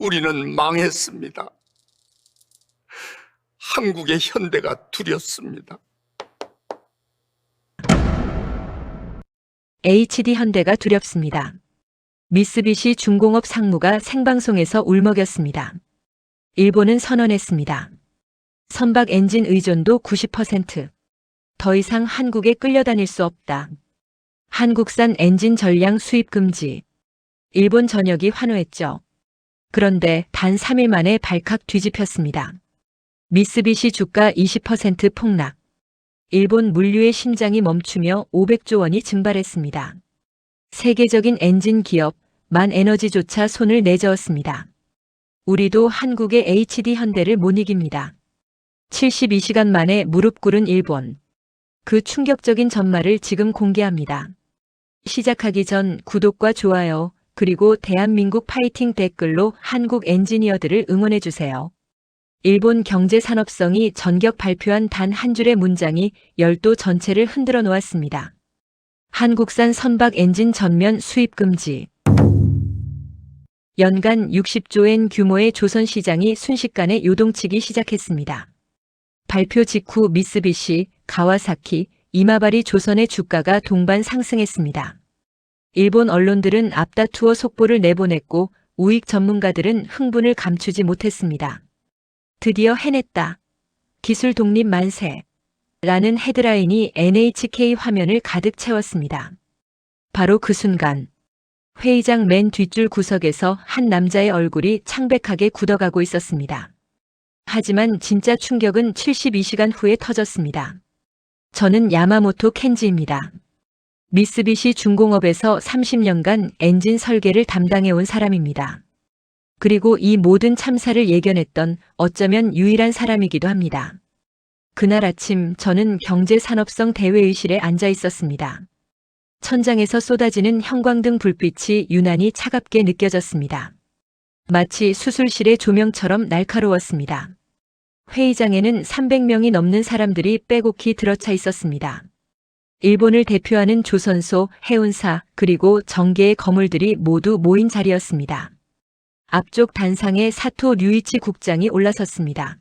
우리는 망했습니다. 한국의 현대가 두렵습니다. HD현대가 두렵습니다. 미쓰비시 중공업 상무가 생방송에서 울먹였습니다. 일본은 선언했습니다. 선박 엔진 의존도 90%. 더 이상 한국에 끌려다닐 수 없다. 한국산 엔진 전량 수입 금지. 일본 전역이 환호했죠. 그런데 단 3일 만에 발칵 뒤집혔습니다. 미쓰비시 주가 20% 폭락. 일본 물류의 심장이 멈추며 500조 원이 증발했습니다. 세계적인 엔진 기업 만에너지조차 손을 내저었습니다. 우리도 한국의 HD현대를 못 이깁니다. 72시간 만에 무릎 꿇은 일본. 그 충격적인 전말을 지금 공개합니다. 시작하기 전 구독과 좋아요 그리고 대한민국 파이팅 댓글로 한국 엔지니어들을 응원해주세요. 일본 경제산업성이 전격 발표한 단 한 줄의 문장이 열도 전체를 흔들어 놓았습니다. 한국산 선박 엔진 전면 수입 금지. 연간 60조엔 규모의 조선시장이 순식간에 요동치기 시작했습니다. 발표 직후 미쓰비시, 가와사키, 이마바리 조선의 주가가 동반 상승했습니다. 일본 언론들은 앞다투어 속보를 내보냈고 우익 전문가들은 흥분을 감추지 못했습니다. 드디어 해냈다. 기술 독립 만세. 라는 헤드라인이 NHK 화면을 가득 채웠습니다. 바로 그 순간 회의장 맨 뒷줄 구석에서 한 남자의 얼굴이 창백하게 굳어가고 있었습니다. 하지만 진짜 충격은 72시간 후에 터졌습니다. 저는 야마모토 켄지입니다. 미쓰비시 중공업에서 30년간 엔진 설계를 담당해온 사람입니다. 그리고 이 모든 참사를 예견했던 어쩌면 유일한 사람이기도 합니다. 그날 아침 저는 경제산업성 대회의실에 앉아 있었습니다. 천장에서 쏟아지는 형광등 불빛이 유난히 차갑게 느껴졌습니다. 마치 수술실의 조명처럼 날카로웠습니다. 회의장에는 300명이 넘는 사람들이 빼곡히 들어차 있었습니다. 일본을 대표하는 조선소, 해운사, 그리고 정계의 거물들이 모두 모인 자리였습니다. 앞쪽 단상에 사토 류이치 국장이 올라섰습니다.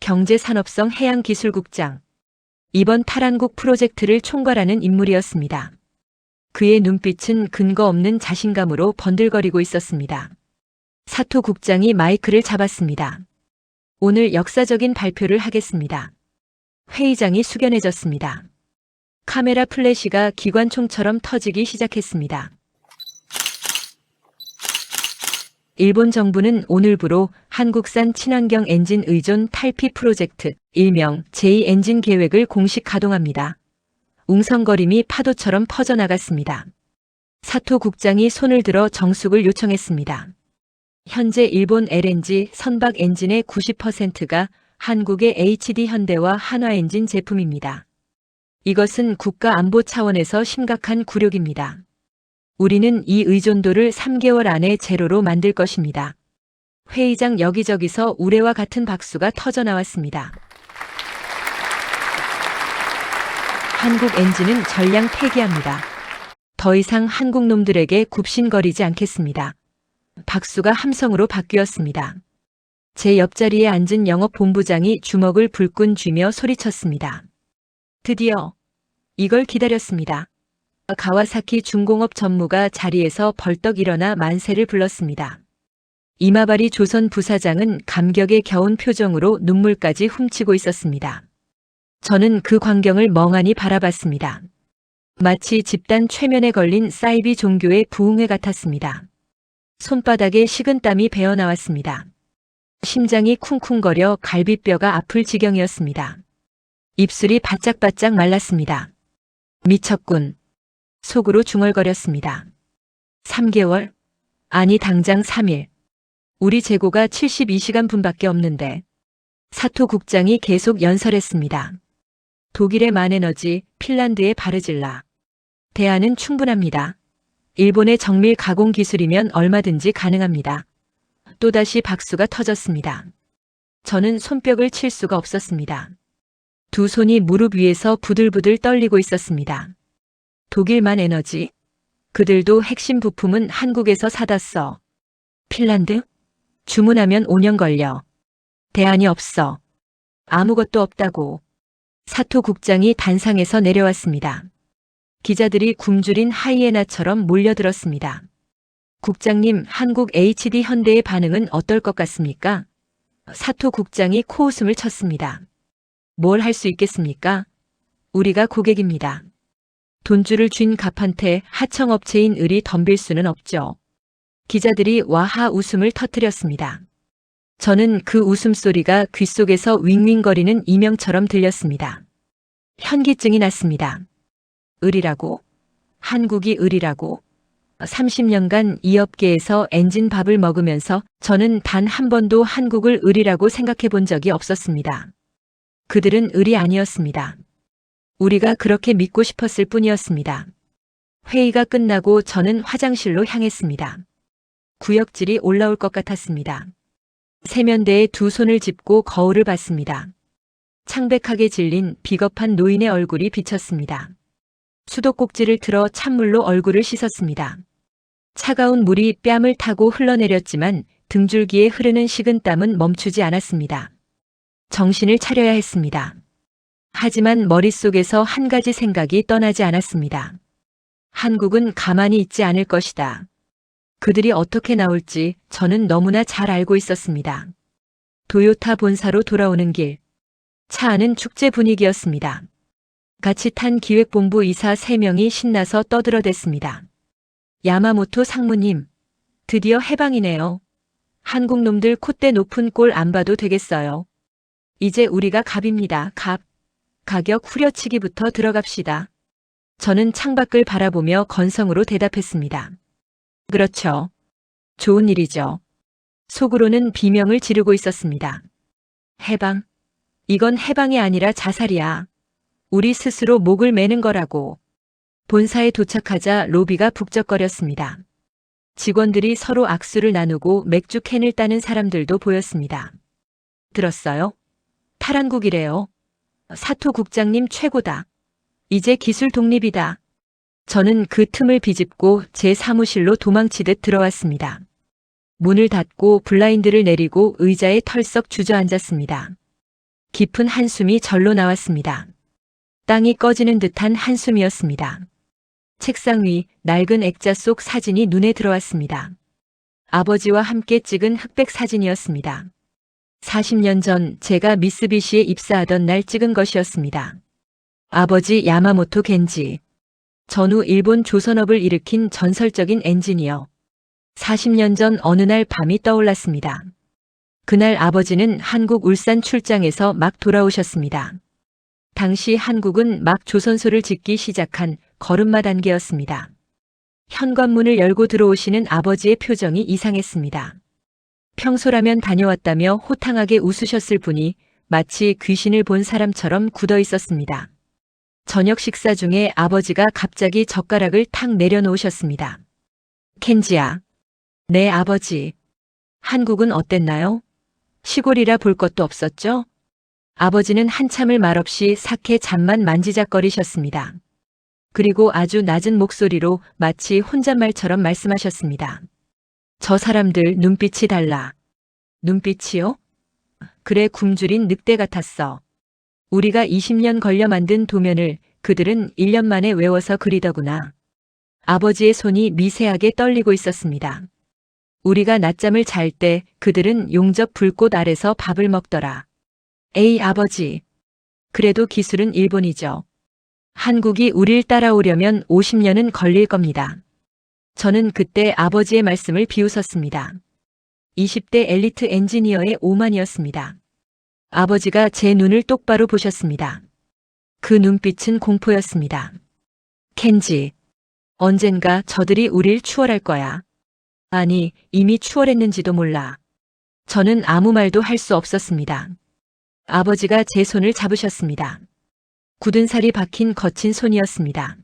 경제산업성 해양기술국장. 이번 탈한국 프로젝트를 총괄하는 인물이었습니다. 그의 눈빛은 근거 없는 자신감으로 번들거리고 있었습니다. 사토 국장이 마이크를 잡았습니다. 오늘 역사적인 발표를 하겠습니다. 회의장이 숙연해졌습니다. 카메라 플래시가 기관총처럼 터지기 시작했습니다. 일본 정부는 오늘부로 한국산 친환경 엔진 의존 탈피 프로젝트, 일명 제2엔진 계획을 공식 가동합니다. 웅성거림이 파도처럼 퍼져나갔습니다. 사토 국장이 손을 들어 정숙을 요청했습니다. 현재 일본 LNG 선박 엔진의 90%가 한국의 HD현대와 한화엔진 제품입니다. 이것은 국가 안보 차원에서 심각한 굴욕입니다. 우리는 이 의존도를 3개월 안에 제로로 만들 것입니다. 회의장 여기저기서 우레와 같은 박수가 터져나왔습니다. 한국 엔진은 전량 폐기합니다. 더 이상 한국 놈들에게 굽신거리지 않겠습니다. 박수가 함성으로 바뀌었습니다. 제 옆자리에 앉은 영업본부장이 주먹을 불끈 쥐며 소리쳤습니다. 드디어 이걸 기다렸습니다. 가와사키 중공업 전무가 자리에서 벌떡 일어나 만세를 불렀습니다. 이마바리 조선 부사장은 감격에 겨운 표정으로 눈물까지 훔치고 있었습니다. 저는 그 광경을 멍하니 바라봤습니다. 마치 집단 최면에 걸린 사이비 종교의 부흥회 같았습니다. 손바닥에 식은땀이 배어나왔습니다. 심장이 쿵쿵거려 갈비뼈가 아플 지경이었습니다. 입술이 바짝바짝 말랐습니다. 미쳤군. 속으로 중얼거렸습니다. 3개월? 아니 당장 3일. 우리 재고가 72시간 분밖에 없는데. 사토 국장이 계속 연설했습니다. 독일의 만에너지, 핀란드의 바르질라. 대안은 충분합니다. 일본의 정밀 가공 기술이면 얼마든지 가능합니다. 또다시 박수가 터졌습니다. 저는 손뼉을 칠 수가 없었습니다. 두 손이 무릎 위에서 부들부들 떨리고 있었습니다. 독일만 에너지. 그들도 핵심 부품은 한국에서 사다 써. 핀란드? 주문하면 5년 걸려. 대안이 없어. 아무것도 없다고. 사토 국장이 단상에서 내려왔습니다. 기자들이 굶주린 하이에나처럼 몰려들었습니다. 국장님, 한국 HD 현대의 반응은 어떨 것 같습니까? 사토 국장이 코웃음을 쳤습니다. 뭘 할 수 있겠습니까? 우리가 고객입니다. 돈줄을 쥔 갑한테 하청업체인 을이 덤빌 수는 없죠. 기자들이 와하 웃음을 터뜨렸습니다. 저는 그 웃음소리가 귓속에서 윙윙거리는 이명처럼 들렸습니다. 현기증이 났습니다. 을이라고? 한국이 을이라고? 30년간 이 업계에서 엔진밥을 먹으면서 저는 단 한 번도 한국을 을이라고 생각해 본 적이 없었습니다. 그들은 을이 아니었습니다. 우리가 그렇게 믿고 싶었을 뿐이었습니다. 회의가 끝나고 저는 화장실로 향했습니다. 구역질이 올라올 것 같았습니다. 세면대에 두 손을 짚고 거울을 봤습니다. 창백하게 질린 비겁한 노인의 얼굴이 비쳤습니다. 수도꼭지를 틀어 찬물로 얼굴을 씻었습니다. 차가운 물이 뺨을 타고 흘러내렸지만 등줄기에 흐르는 식은땀은 멈추지 않았습니다. 정신을 차려야 했습니다. 하지만 머릿속에서 한 가지 생각이 떠나지 않았습니다. 한국은 가만히 있지 않을 것이다. 그들이 어떻게 나올지 저는 너무나 잘 알고 있었습니다. 도요타 본사로 돌아오는 길. 차 안은 축제 분위기였습니다. 같이 탄 기획본부 이사 3명이 신나서 떠들어댔습니다. 야마모토 상무님, 드디어 해방이네요. 한국 놈들 콧대 높은 꼴 안 봐도 되겠어요. 이제 우리가 갑입니다. 갑. 가격 후려치기부터 들어갑시다. 저는 창밖을 바라보며 건성으로 대답했습니다. 그렇죠. 좋은 일이죠. 속으로는 비명을 지르고 있었습니다. 해방? 이건 해방이 아니라 자살이야. 우리 스스로 목을 매는 거라고. 본사에 도착하자 로비가 북적거렸습니다. 직원들이 서로 악수를 나누고 맥주 캔을 따는 사람들도 보였습니다. 들었어요? 탈한국이래요. 사토 국장님 최고다. 이제 기술 독립이다. 저는 그 틈을 비집고 제 사무실로 도망치듯 들어왔습니다. 문을 닫고 블라인드를 내리고 의자에 털썩 주저앉았습니다. 깊은 한숨이 절로 나왔습니다. 땅이 꺼지는 듯한 한숨이었습니다. 책상 위 낡은 액자 속 사진이 눈에 들어왔습니다. 아버지와 함께 찍은 흑백 사진이었습니다. 40년 전 제가 미쓰비시에 입사하던 날 찍은 것이었습니다. 아버지 야마모토 겐지. 전후 일본 조선업을 일으킨 전설적인 엔지니어. 40년 전 어느 날 밤이 떠올랐습니다. 그날 아버지는 한국 울산 출장에서 막 돌아오셨습니다. 당시 한국은 막 조선소를 짓기 시작한 걸음마 단계였습니다. 현관문을 열고 들어오시는 아버지의 표정이 이상했습니다. 평소라면 다녀왔다며 호탕하게 웃으셨을 분이 마치 귀신을 본 사람처럼 굳어 있었습니다. 저녁 식사 중에 아버지가 갑자기 젓가락을 탁 내려놓으셨습니다. 켄지야. 네, 아버지. 한국은 어땠나요? 시골이라 볼 것도 없었죠? 아버지는 한참을 말없이 사케 잔만 만지작거리셨습니다. 그리고 아주 낮은 목소리로 마치 혼잣말처럼 말씀하셨습니다. 저 사람들 눈빛이 달라. 눈빛이요? 그래, 굶주린 늑대 같았어. 우리가 20년 걸려 만든 도면을 그들은 1년 만에 외워서 그리더구나. 아버지의 손이 미세하게 떨리고 있었습니다. 우리가 낮잠을 잘 때 그들은 용접 불꽃 아래서 밥을 먹더라. 에이, 아버지. 그래도 기술은 일본이죠. 한국이 우릴 따라오려면 50년은 걸릴 겁니다. 저는 그때 아버지의 말씀을 비웃었습니다. 20대 엘리트 엔지니어의 오만이었습니다. 아버지가 제 눈을 똑바로 보셨습니다. 그 눈빛은 공포였습니다. 켄지, 언젠가 저들이 우릴 추월할 거야. 아니, 이미 추월했는지도 몰라. 저는 아무 말도 할 수 없었습니다. 아버지가 제 손을 잡으셨습니다. 굳은 살이 박힌 거친 손이었습니다.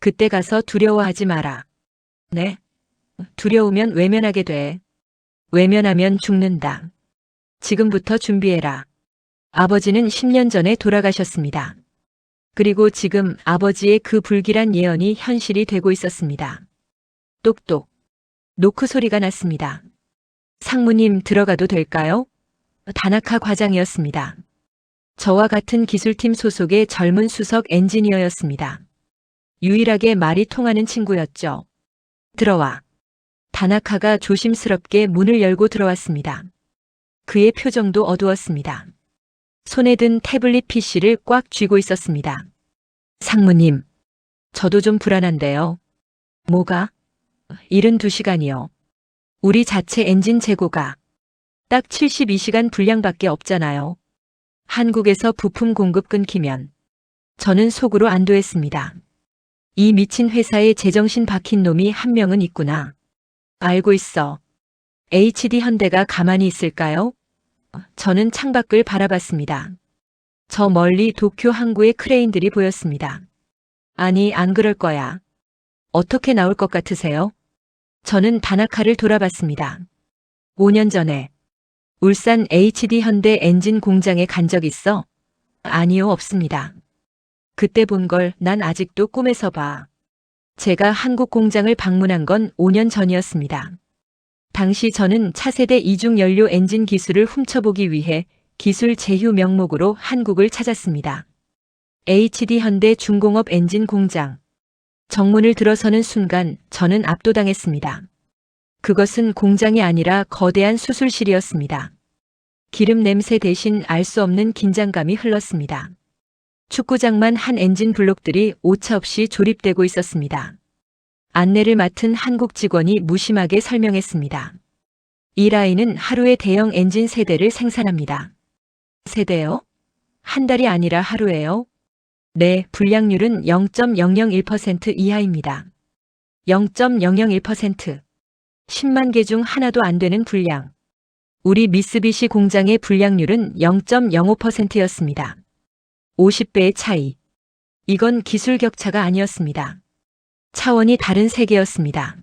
그때 가서 두려워하지 마라. 네? 두려우면 외면하게 돼. 외면하면 죽는다. 지금부터 준비해라. 아버지는 10년 전에 돌아가셨습니다. 그리고 지금 아버지의 그 불길한 예언이 현실이 되고 있었습니다. 똑똑. 노크 소리가 났습니다. 상무님 들어가도 될까요? 다나카 과장이었습니다. 저와 같은 기술팀 소속의 젊은 수석 엔지니어였습니다. 유일하게 말이 통하는 친구였죠. 들어와. 다나카가 조심스럽게 문을 열고 들어왔습니다. 그의 표정도 어두웠습니다. 손에 든 태블릿 PC를 꽉 쥐고 있었습니다. 상무님, 저도 좀 불안한데요. 뭐가? 72시간이요. 우리 자체 엔진 재고가 딱 72시간 분량밖에 없잖아요. 한국에서 부품 공급 끊기면 저는 속으로 안도했습니다. 이 미친 회사에 제정신 박힌 놈이 한 명은 있구나. 알고 있어. HD 현대가 가만히 있을까요? 저는 창밖을 바라봤습니다. 저 멀리 도쿄 항구의 크레인들이 보였습니다. 아니, 안 그럴 거야. 어떻게 나올 것 같으세요? 저는 다나카를 돌아봤습니다. 5년 전에 울산 HD 현대 엔진 공장에 간 적 있어? 아니요, 없습니다. 그때 본 걸 난 아직도 꿈에서 봐. 제가 한국 공장을 방문한 건 5년 전이었습니다. 당시 저는 차세대 이중 연료 엔진 기술을 훔쳐보기 위해 기술 제휴 명목으로 한국을 찾았습니다. HD 현대 중공업 엔진 공장. 정문을 들어서는 순간 저는 압도당했습니다. 그것은 공장이 아니라 거대한 수술실이었습니다. 기름 냄새 대신 알 수 없는 긴장감이 흘렀습니다. 축구장만 한 엔진 블록들이 오차없이 조립되고 있었습니다. 안내를 맡은 한국 직원이 무심하게 설명했습니다. 이 라인은 하루에 대형 엔진 세대를 생산합니다. 세대요? 한 달이 아니라 하루에요? 네, 불량률은 0.001% 이하입니다. 0.001%. 10만 개 중 하나도 안 되는 불량. 우리 미쓰비시 공장의 불량률은 0.05%였습니다. 50배의 차이. 이건 기술 격차가 아니었습니다. 차원이 다른 세계였습니다.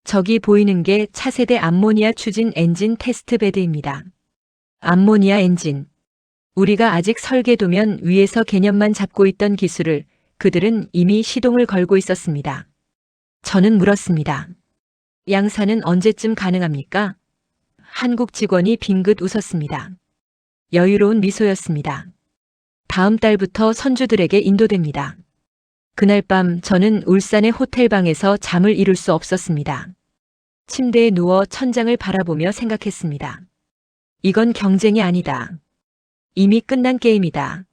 저기 보이는 게 차세대 암모니아 추진 엔진 테스트 베드입니다. 암모니아 엔진. 우리가 아직 설계도면 위에서 개념만 잡고 있던 기술을 그들은 이미 시동을 걸고 있었습니다. 저는 물었습니다. 양산은 언제쯤 가능합니까? 한국 직원이 빙긋 웃었습니다. 여유로운 미소였습니다. 다음 달부터 선주들에게 인도됩니다. 그날 밤 저는 울산의 호텔방에서 잠을 이룰 수 없었습니다. 침대에 누워 천장을 바라보며 생각했습니다. 이건 경쟁이 아니다. 이미 끝난 게임이다.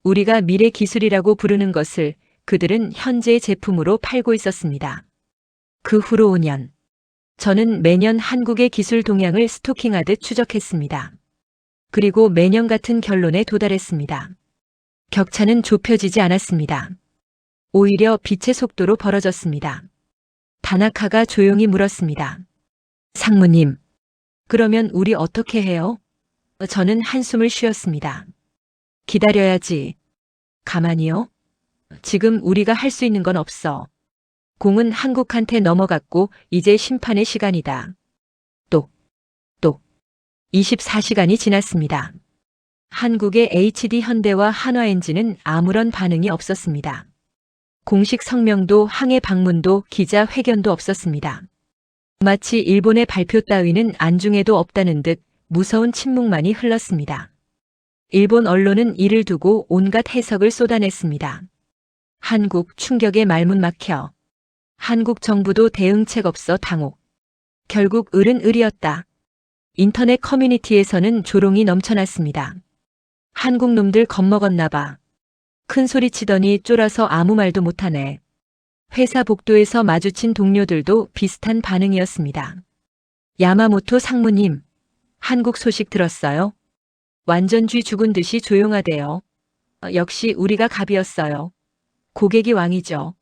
우리가 미래 기술이라고 부르는 것을 그들은 현재의 제품으로 팔고 있었습니다. 그 후로 5년. 저는 매년 한국의 기술 동향을 스토킹하듯 추적했습니다. 그리고 매년 같은 결론에 도달했습니다. 격차는 좁혀지지 않았습니다. 오히려 빛의 속도로 벌어졌습니다. 다나카가 조용히 물었습니다. 상무님, 그러면 우리 어떻게 해요? 저는 한숨을 쉬었습니다. 기다려야지. 가만히요? 지금 우리가 할 수 있는 건 없어. 공은 한국한테 넘어갔고 이제 심판의 시간이다. 똑. 24시간이 지났습니다. 한국의 HD 현대와 한화엔진은 아무런 반응이 없었습니다. 공식 성명도 항해 방문도 기자 회견도 없었습니다. 마치 일본의 발표 따위는 안중에도 없다는 듯 무서운 침묵만이 흘렀습니다. 일본 언론은 이를 두고 온갖 해석을 쏟아냈습니다. 한국 충격의 말문 막혀. 한국 정부도 대응책 없어 당혹. 결국 을은 을이었다. 인터넷 커뮤니티에서는 조롱이 넘쳐났습니다. 한국 놈들 겁먹었나 봐. 큰 소리 치더니 쫄아서 아무 말도 못하네. 회사 복도에서 마주친 동료들도 비슷한 반응이었습니다. 야마모토 상무님, 한국 소식 들었어요? 완전 쥐 죽은 듯이 조용하대요. 역시 우리가 갑이었어요. 고객이 왕이죠.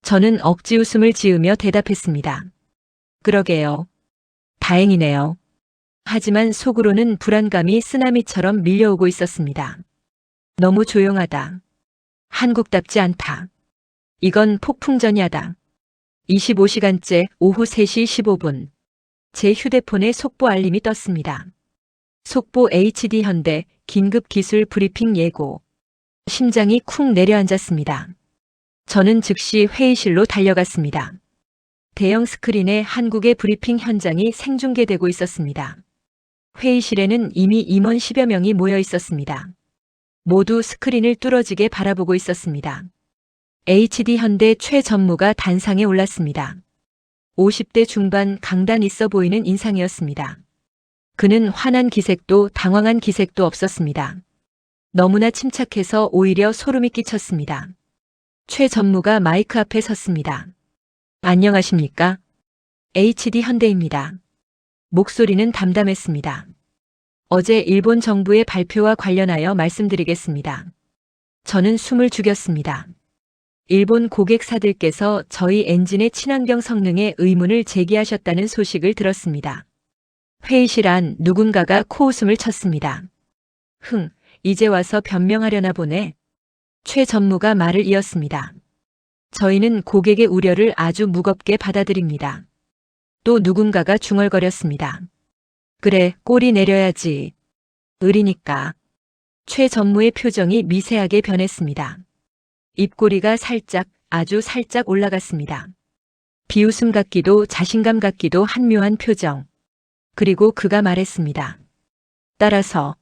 저는 억지 웃음을 지으며 대답했습니다. 그러게요. 다행이네요. 하지만 속으로는 불안감이 쓰나미처럼 밀려오고 있었습니다. 너무 조용하다. 한국답지 않다. 이건 폭풍전야다. 25시간째 오후 3시 15분. 제 휴대폰에 속보 알림이 떴습니다. 속보 HD 현대 긴급 기술 브리핑 예고. 심장이 쿵 내려앉았습니다. 저는 즉시 회의실로 달려갔습니다. 대형 스크린에 한국의 브리핑 현장이 생중계되고 있었습니다. 회의실에는 이미 임원 10여 명이 모여 있었습니다. 모두 스크린을 뚫어지게 바라보고 있었습니다. HD 현대 최 전무가 단상에 올랐습니다. 50대 중반 강단 있어 보이는 인상이었습니다. 그는 환한 기색도 당황한 기색도 없었습니다. 너무나 침착해서 오히려 소름이 끼쳤습니다. 최 전무가 마이크 앞에 섰습니다. 안녕하십니까? HD 현대입니다. 목소리는 담담했습니다. 어제 일본 정부의 발표와 관련하여 말씀드리겠습니다. 저는 숨을 죽였습니다. 일본 고객사들께서 저희 엔진의 친환경 성능에 의문을 제기하셨다는 소식을 들었습니다. 회의실 안 누군가가 코웃음을 쳤습니다. 이제 와서 변명하려나 보네. 최 전무가 말을 이었습니다. 저희는 고객의 우려를 아주 무겁게 받아들입니다. 또 누군가가 중얼거렸습니다. 그래, 꼬리 내려야지. 을이니까. 최 전무의 표정이 미세하게 변했습니다. 입꼬리가 살짝, 아주 살짝 올라갔습니다. 비웃음 같기도 자신감 같기도 한 묘한 표정. 그리고 그가 말했습니다. 따라서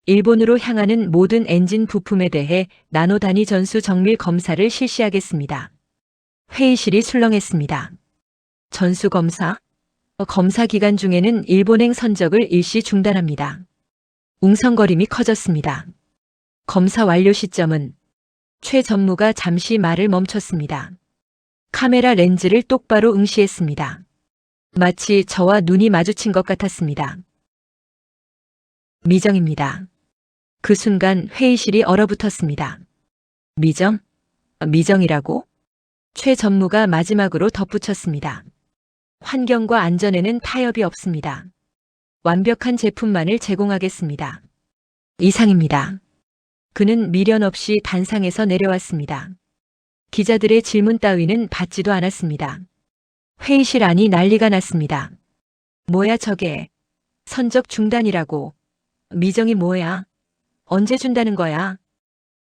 일본으로 향하는 모든 엔진 부품에 대해 나노 단위 전수 정밀 검사를 실시하겠습니다. 회의실이 술렁했습니다. 전수 검사? 검사 기간 중에는 일본행 선적을 일시 중단합니다. 웅성거림이 커졌습니다. 검사 완료 시점은 최 전무가 잠시 말을 멈췄습니다. 카메라 렌즈를 똑바로 응시했습니다. 마치 저와 눈이 마주친 것 같았습니다. 미정입니다. 그 순간 회의실이 얼어붙었습니다. 미정? 미정이라고? 최 전무가 마지막으로 덧붙였습니다. 환경과 안전에는 타협이 없습니다. 완벽한 제품만을 제공하겠습니다. 이상입니다. 그는 미련 없이 단상에서 내려왔습니다. 기자들의 질문 따위는 받지도 않았습니다. 회의실 안이 난리가 났습니다. 뭐야 저게? 선적 중단이라고. 미정이 뭐야? 언제 준다는 거야?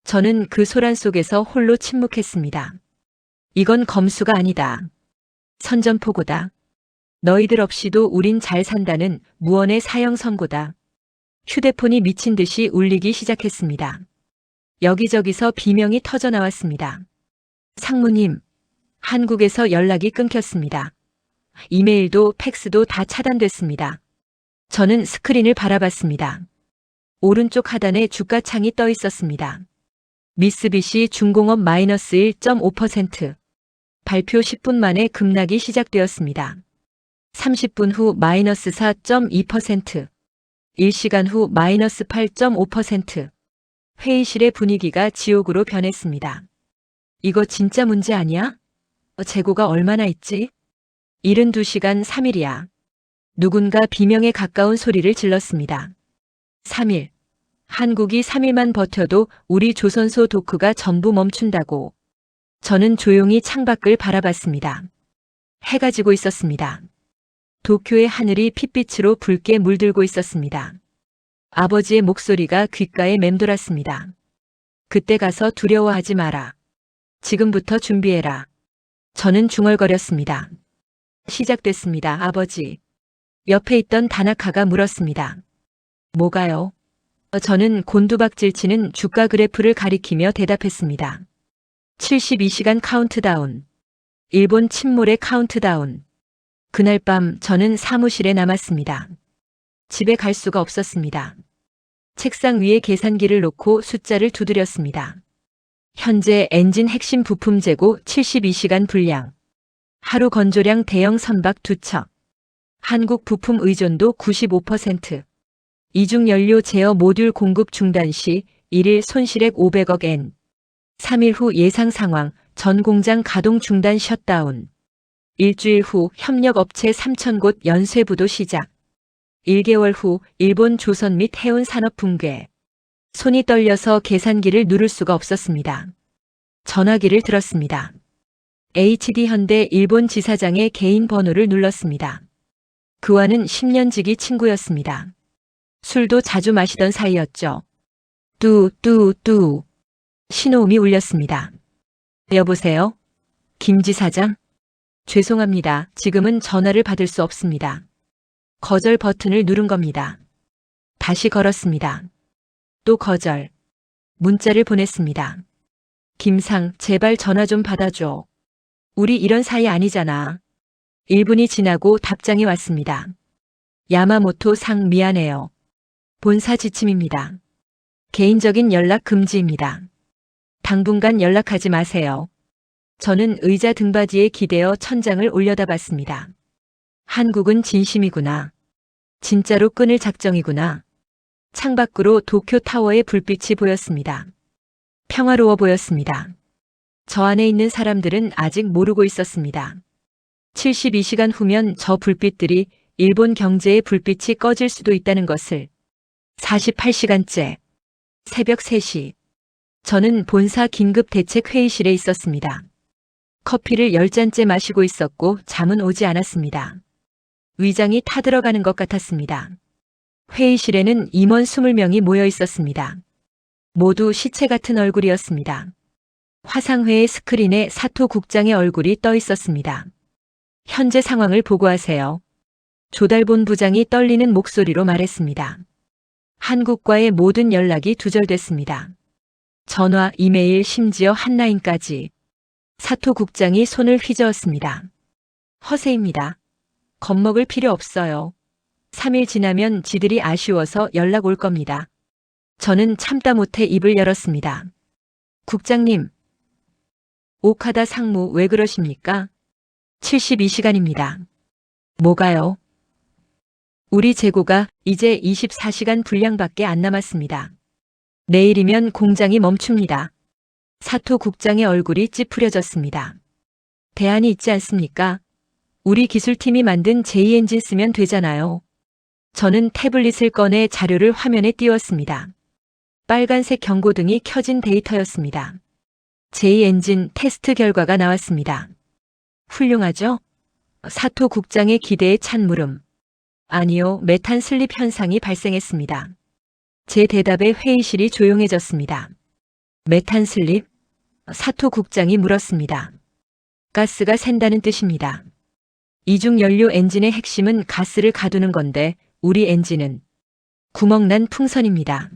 저는 그 소란 속에서 홀로 침묵했습니다. 이건 검수가 아니다. 선전포고다. 너희들 없이도 우린 잘 산다는 무언의 사형 선고다. 휴대폰이 미친 듯이 울리기 시작했습니다. 여기저기서 비명이 터져 나왔습니다. 상무님, 한국에서 연락이 끊겼습니다. 이메일도 팩스도 다 차단됐습니다. 저는 스크린을 바라봤습니다. 오른쪽 하단에 주가창이 떠 있었습니다. 미쓰비시 중공업 마이너스 1.5%. 발표 10분 만에 급락이 시작되었습니다. 30분 후 마이너스 4.2%. 1시간 후 마이너스 8.5%. 회의실의 분위기가 지옥으로 변했습니다. 이거 진짜 문제 아니야? 재고가 얼마나 있지? 72시간 3일이야. 누군가 비명에 가까운 소리를 질렀습니다. 3일. 한국이 3일만 버텨도 우리 조선소 도크가 전부 멈춘다고. 저는 조용히 창밖을 바라봤습니다. 해가 지고 있었습니다. 도쿄의 하늘이 핏빛으로 붉게 물들고 있었습니다. 아버지의 목소리가 귓가에 맴돌았습니다. 그때 가서 두려워하지 마라. 지금부터 준비해라. 저는 중얼거렸습니다. 시작됐습니다, 아버지. 옆에 있던 다나카가 물었습니다. 뭐가요? 저는 곤두박질 치는 주가 그래프를 가리키며 대답했습니다. 72시간 카운트다운. 일본 침몰의 카운트다운. 그날 밤 저는 사무실에 남았습니다. 집에 갈 수가 없었습니다. 책상 위에 계산기를 놓고 숫자를 두드렸습니다. 현재 엔진 핵심 부품 재고 72시간 분량. 하루 건조량 대형 선박 2척. 한국 부품 의존도 95%. 이중 연료 제어 모듈 공급 중단 시 1일 손실액 500억 엔. 3일 후 예상 상황 전 공장 가동 중단 셧다운. 일주일 후 협력업체 3,000곳 연쇄부도 시작. 1개월 후 일본 조선 및 해운 산업 붕괴. 손이 떨려서 계산기를 누를 수가 없었습니다. 전화기를 들었습니다. HD 현대 일본 지사장의 개인 번호를 눌렀습니다. 그와는 10년 지기 친구였습니다. 술도 자주 마시던 사이였죠. 뚜. 신호음이 울렸습니다. 여보세요? 김 지사장? 죄송합니다. 지금은 전화를 받을 수 없습니다. 거절 버튼을 누른 겁니다. 다시 걸었습니다. 또 거절. 문자를 보냈습니다. 김상, 제발 전화 좀 받아줘. 우리 이런 사이 아니잖아. 1분이 지나고 답장이 왔습니다. 야마모토 상 미안해요. 본사 지침입니다. 개인적인 연락 금지입니다. 당분간 연락하지 마세요. 저는 의자 등받이에 기대어 천장을 올려다봤습니다. 한국은 진심이구나. 진짜로 끊을 작정이구나. 창밖으로 도쿄타워의 불빛이 보였습니다. 평화로워 보였습니다. 저 안에 있는 사람들은 아직 모르고 있었습니다. 72시간 후면 저 불빛들이 일본 경제의 불빛이 꺼질 수도 있다는 것을. 48시간째. 새벽 3시. 저는 본사 긴급 대책 회의실에 있었습니다. 커피를 10잔째 마시고 있었고 잠은 오지 않았습니다. 위장이 타들어가는 것 같았습니다. 회의실에는 임원 20명이 모여 있었습니다. 모두 시체 같은 얼굴이었습니다. 화상회의 스크린에 사토 국장의 얼굴이 떠 있었습니다. 현재 상황을 보고하세요. 조달본 부장이 떨리는 목소리로 말했습니다. 한국과의 모든 연락이 두절됐습니다. 전화, 이메일, 심지어 한라인까지. 사토 국장이 손을 휘저었습니다. 허세입니다. 겁먹을 필요 없어요. 3일 지나면 지들이 아쉬워서 연락 올 겁니다. 저는 참다 못해 입을 열었습니다. 국장님. 오카다 상무 왜 그러십니까? 72시간입니다. 뭐가요? 우리 재고가 이제 24시간 분량밖에 안 남았습니다. 내일이면 공장이 멈춥니다. 사토 국장의 얼굴이 찌푸려졌습니다. 대안이 있지 않습니까? 우리 기술팀이 만든 J-엔진 쓰면 되잖아요. 저는 태블릿을 꺼내 자료를 화면에 띄웠습니다. 빨간색 경고등이 켜진 데이터였습니다. J-엔진 테스트 결과가 나왔습니다. 훌륭하죠? 사토 국장의 기대에 찬 물음. 아니요, 메탄 슬립 현상이 발생했습니다. 제 대답에 회의실이 조용해졌습니다. 메탄 슬립? 사토 국장이 물었습니다. 가스가 샌다는 뜻입니다. 이중 연료 엔진의 핵심은 가스를 가두는 건데 우리 엔진은 구멍난 풍선입니다.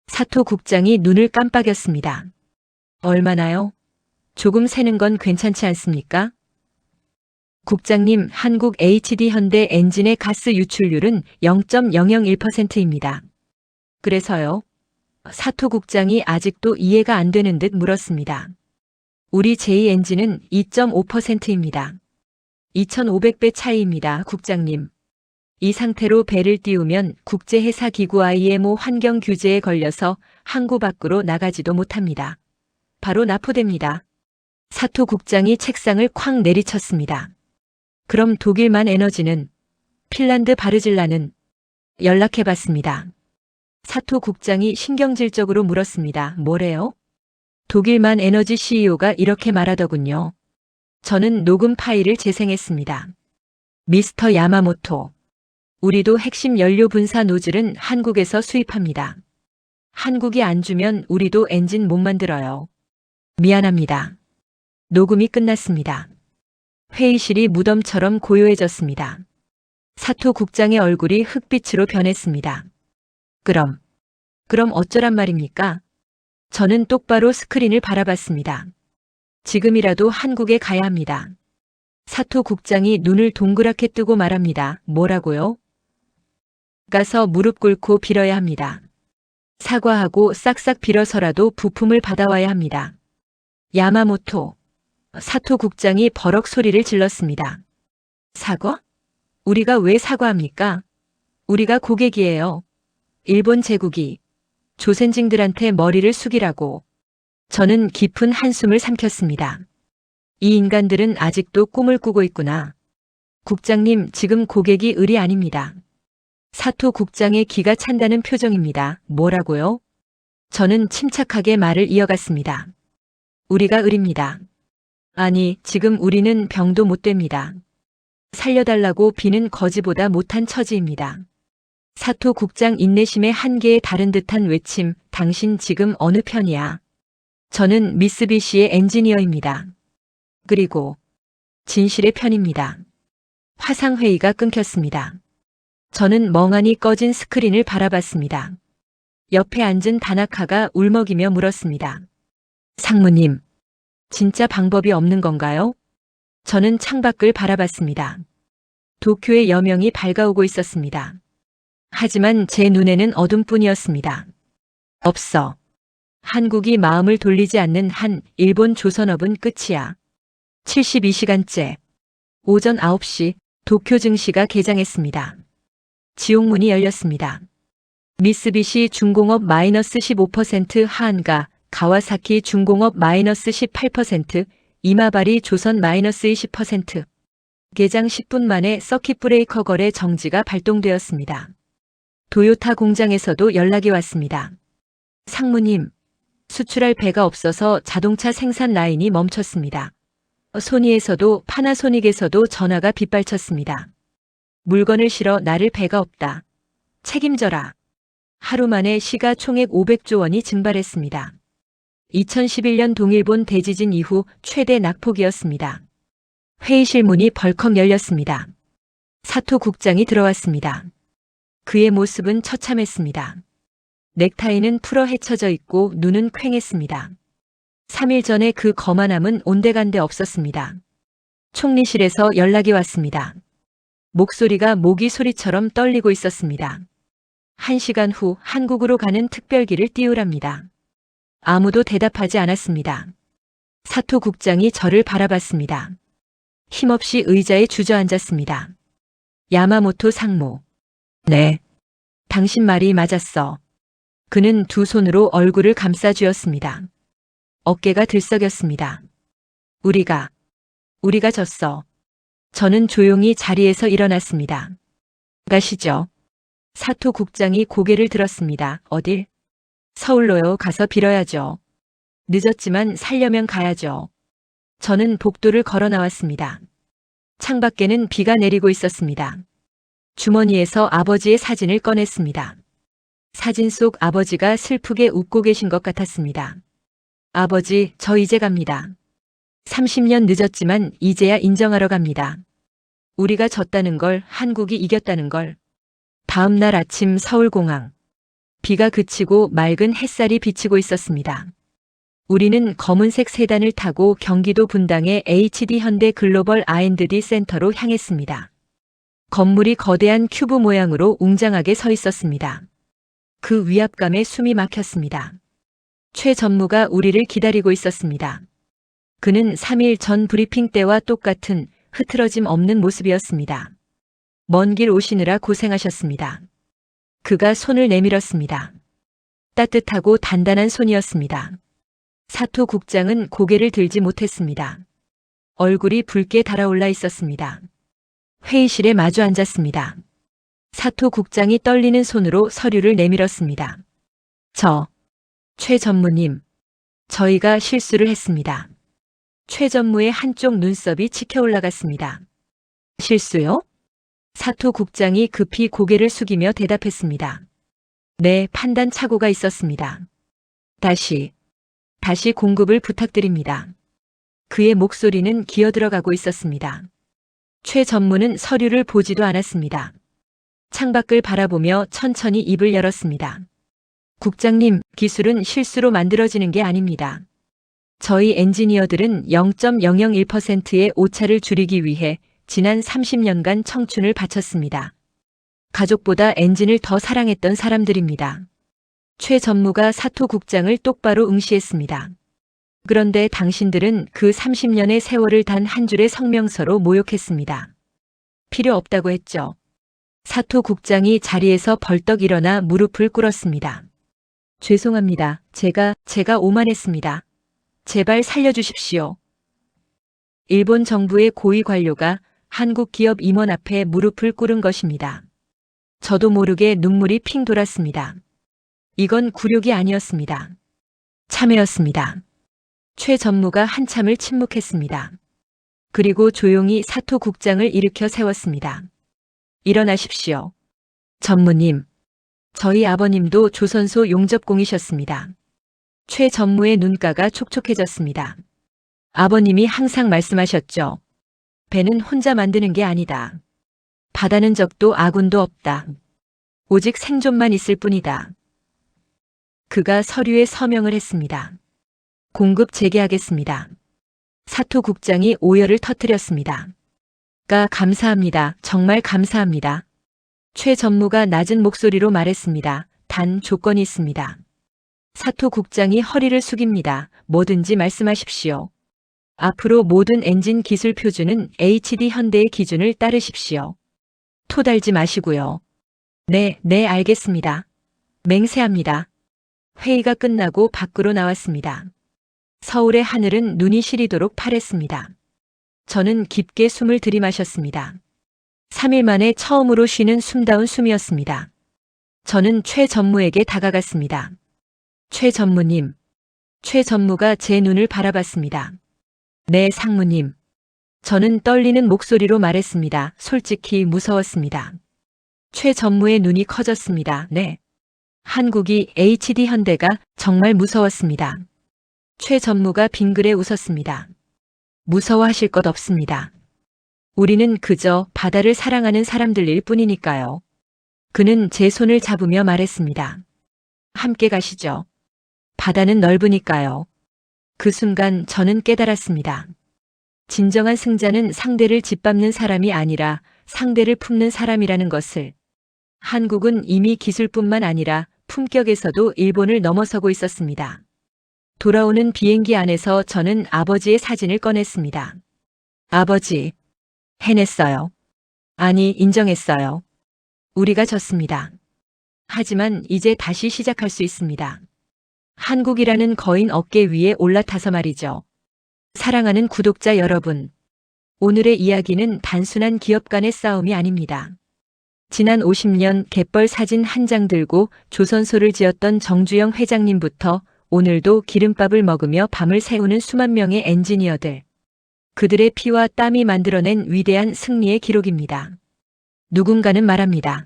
사토 국장이 눈을 깜빡였습니다. 얼마나요? 조금 새는 건 괜찮지 않습니까? 국장님, 한국 HD 현대 엔진의 가스 유출률은 0.001%입니다. 그래서요? 사토 국장이 아직도 이해가 안 되는 듯 물었습니다. 우리 J 엔진은 2.5%입니다. 2500배 차이입니다, 국장님. 이 상태로 배를 띄우면 국제해사기구 IMO 환경 규제에 걸려서 항구 밖으로 나가지도 못합니다. 바로 납포됩니다. 사토 국장이 책상을 쾅 내리쳤습니다. 그럼 독일만 에너지는, 핀란드 바르질라는? 연락해봤습니다. 사토 국장이 신경질적으로 물었습니다. 뭐래요? 독일만 에너지 CEO가 이렇게 말하더군요. 저는 녹음 파일을 재생했습니다. 미스터 야마모토. 우리도 핵심 연료 분사 노즐은 한국에서 수입합니다. 한국이 안 주면 우리도 엔진 못 만들어요. 미안합니다. 녹음이 끝났습니다. 회의실이 무덤처럼 고요해졌습니다. 사토 국장의 얼굴이 흑빛으로 변했습니다. 그럼 어쩌란 말입니까? 저는 똑바로 스크린을 바라봤습니다. 지금이라도 한국에 가야 합니다. 사토 국장이 눈을 동그랗게 뜨고 말합니다. 뭐라고요? 가서 무릎 꿇고 빌어야 합니다. 사과하고 싹싹 빌어서라도 부품을 받아와야 합니다. 야마모토. 사토 국장이 버럭 소리를 질렀습니다. 사과? 우리가 왜 사과합니까? 우리가 고객이에요. 일본 제국이. 조센징들한테 머리를 숙이라고. 저는 깊은 한숨을 삼켰습니다. 이 인간들은 아직도 꿈을 꾸고 있구나. 국장님, 지금 고객이 을이 아닙니다. 사토 국장의 기가 찬다는 표정입니다. 뭐라고요? 저는 침착하게 말을 이어갔습니다. 우리가 을입니다. 아니, 지금 우리는 병도 못 됩니다. 살려달라고 비는 거지보다 못한 처지입니다. 사토 국장 인내심의 한계에 다른 듯한 외침, 당신 지금 어느 편이야? 저는 미쓰비시의 엔지니어입니다. 그리고 진실의 편입니다. 화상회의가 끊겼습니다. 저는 멍하니 꺼진 스크린을 바라봤습니다. 옆에 앉은 다나카가 울먹이며 물었습니다. 상무님, 진짜 방법이 없는 건가요? 저는 창밖을 바라봤습니다. 도쿄의 여명이 밝아오고 있었습니다. 하지만 제 눈에는 어둠뿐이었습니다. 없어. 한국이 마음을 돌리지 않는 한 일본 조선업은 끝이야. 72시간째. 오전 9시 도쿄 증시가 개장했습니다. 지옥문이 열렸습니다. 미쓰비시 중공업 마이너스 15% 하한가, 가와사키 중공업 마이너스 18%, 이마바리 조선 마이너스 20%. 개장 10분 만에 서킷 브레이커 거래 정지가 발동되었습니다. 도요타 공장에서도 연락이 왔습니다. 상무님, 수출할 배가 없어서 자동차 생산 라인이 멈췄습니다. 소니에서도 파나소닉에서도 전화가 빗발쳤습니다. 물건을 실어 나를 배가 없다. 책임져라. 하루 만에 시가총액 500조 원이 증발했습니다. 2011년 동일본 대지진 이후 최대 낙폭이었습니다. 회의실 문이 벌컥 열렸습니다. 사토 국장이 들어왔습니다. 그의 모습은 처참했습니다. 넥타이는 풀어 헤쳐져 있고 눈은 퀭했습니다. 3일 전에 그 거만함은 온데간데 없었습니다. 총리실에서 연락이 왔습니다. 목소리가 모기 소리처럼 떨리고 있었습니다. 1시간 후 한국으로 가는 특별기를 띄우랍니다. 아무도 대답하지 않았습니다. 사토 국장이 저를 바라봤습니다. 힘없이 의자에 주저앉았습니다. 야마모토 상무. 네. 당신 말이 맞았어. 그는 두 손으로 얼굴을 감싸쥐었습니다. 어깨가 들썩였습니다. 우리가 졌어. 저는 조용히 자리에서 일어났습니다. 가시죠. 사토 국장이 고개를 들었습니다. 어딜? 서울로요. 가서 빌어야죠. 늦었지만 살려면 가야죠. 저는 복도를 걸어 나왔습니다. 창밖에는 비가 내리고 있었습니다. 주머니에서 아버지의 사진을 꺼냈습니다. 사진 속 아버지가 슬프게 웃고 계신 것 같았습니다. 아버지, 저 이제 갑니다. 30년 늦었지만 이제야 인정하러 갑니다. 우리가 졌다는 걸, 한국이 이겼다는 걸. 다음 날 아침 서울공항. 비가 그치고 맑은 햇살이 비치고 있었습니다. 우리는 검은색 세단을 타고 경기도 분당의 HD 현대 글로벌 R&D 센터로 향했습니다. 건물이 거대한 큐브 모양으로 웅장하게 서 있었습니다. 그 위압감에 숨이 막혔습니다. 최 전무가 우리를 기다리고 있었습니다. 그는 3일 전 브리핑 때와 똑같은 흐트러짐 없는 모습이었습니다. 먼 길 오시느라 고생하셨습니다. 그가 손을 내밀었습니다. 따뜻하고 단단한 손이었습니다. 사토 국장은 고개를 들지 못했습니다. 얼굴이 붉게 달아올라 있었습니다. 회의실에 마주 앉았습니다. 사토 국장이 떨리는 손으로 서류를 내밀었습니다. 최 전무님, 저희가 실수를 했습니다. 최 전무의 한쪽 눈썹이 치켜 올라갔습니다. 실수요? 사토 국장이 급히 고개를 숙이며 대답했습니다. 네, 판단 착오가 있었습니다. 다시 공급을 부탁드립니다. 그의 목소리는 기어들어가고 있었습니다. 최 전무는 서류를 보지도 않았습니다. 창밖을 바라보며 천천히 입을 열었습니다. 국장님, 기술은 실수로 만들어지는 게 아닙니다. 저희 엔지니어들은 0.001%의 오차를 줄이기 위해 지난 30년간 청춘을 바쳤습니다. 가족보다 엔진을 더 사랑했던 사람들입니다. 최 전무가 사토 국장을 똑바로 응시했습니다. 그런데 당신들은 그 30년의 세월을 단 한 줄의 성명서로 모욕했습니다. 필요 없다고 했죠. 사토 국장이 자리에서 벌떡 일어나 무릎을 꿇었습니다. 죄송합니다. 제가 오만했습니다. 제발 살려주십시오. 일본 정부의 고위 관료가 한국 기업 임원 앞에 무릎을 꿇은 것입니다. 저도 모르게 눈물이 핑 돌았습니다. 이건 굴욕이 아니었습니다. 참회였습니다. 최 전무가 한참을 침묵했습니다. 그리고 조용히 사토 국장을 일으켜 세웠습니다. 일어나십시오. 전무님, 저희 아버님도 조선소 용접공이셨습니다. 최 전무의 눈가가 촉촉해졌습니다. 아버님이 항상 말씀하셨죠. 배는 혼자 만드는 게 아니다. 바다는 적도 아군도 없다. 오직 생존만 있을 뿐이다. 그가 서류에 서명을 했습니다. 공급 재개하겠습니다. 사토 국장이 오열을 터뜨렸습니다. 감사합니다. 정말 감사합니다. 최 전무가 낮은 목소리로 말했습니다. 단 조건이 있습니다. 사토 국장이 허리를 숙입니다. 뭐든지 말씀하십시오. 앞으로 모든 엔진 기술 표준은 HD 현대의 기준을 따르십시오. 토달지 마시고요. 네, 알겠습니다. 맹세합니다. 회의가 끝나고 밖으로 나왔습니다. 서울의 하늘은 눈이 시리도록 파랬습니다. 저는 깊게 숨을 들이마셨습니다. 3일 만에 처음으로 쉬는 숨다운 숨이었습니다. 저는 최 전무에게 다가갔습니다. 최 전무님. 최 전무가 제 눈을 바라봤습니다. 네, 상무님. 저는 떨리는 목소리로 말했습니다. 솔직히 무서웠습니다. 최 전무의 눈이 커졌습니다. 네. 한국이 HD 현대가 정말 무서웠습니다. 최 전무가 빙그레 웃었습니다. 무서워하실 것 없습니다. 우리는 그저 바다를 사랑하는 사람들일 뿐이니까요. 그는 제 손을 잡으며 말했습니다. 함께 가시죠. 바다는 넓으니까요. 그 순간 저는 깨달았습니다. 진정한 승자는 상대를 짓밟는 사람이 아니라 상대를 품는 사람이라는 것을. 한국은 이미 기술뿐만 아니라 품격에서도 일본을 넘어서고 있었습니다. 돌아오는 비행기 안에서 저는 아버지의 사진을 꺼냈습니다. 아버지, 해냈어요. 아니, 인정했어요. 우리가 졌습니다. 하지만 이제 다시 시작할 수 있습니다. 한국이라는 거인 어깨 위에 올라타서 말이죠. 사랑하는 구독자 여러분, 오늘의 이야기는 단순한 기업 간의 싸움이 아닙니다. 지난 50년 갯벌 사진 한 장 들고 조선소를 지었던 정주영 회장님부터 오늘도 기름밥을 먹으며 밤을 새우는 수만 명의 엔지니어들. 그들의 피와 땀이 만들어낸 위대한 승리의 기록입니다. 누군가는 말합니다.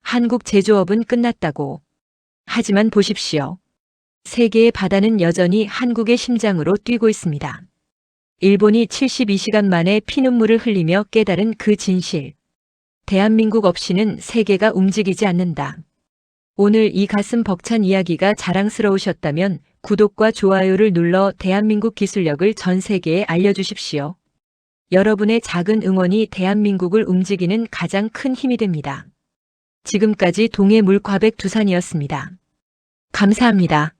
한국 제조업은 끝났다고. 하지만 보십시오. 세계의 바다는 여전히 한국의 심장으로 뛰고 있습니다. 일본이 72시간 만에 피눈물을 흘리며 깨달은 그 진실. 대한민국 없이는 세계가 움직이지 않는다. 오늘 이 가슴 벅찬 이야기가 자랑스러우셨다면 구독과 좋아요를 눌러 대한민국 기술력을 전 세계에 알려주십시오. 여러분의 작은 응원이 대한민국을 움직이는 가장 큰 힘이 됩니다. 지금까지 동해 물과백 두산이었습니다. 감사합니다.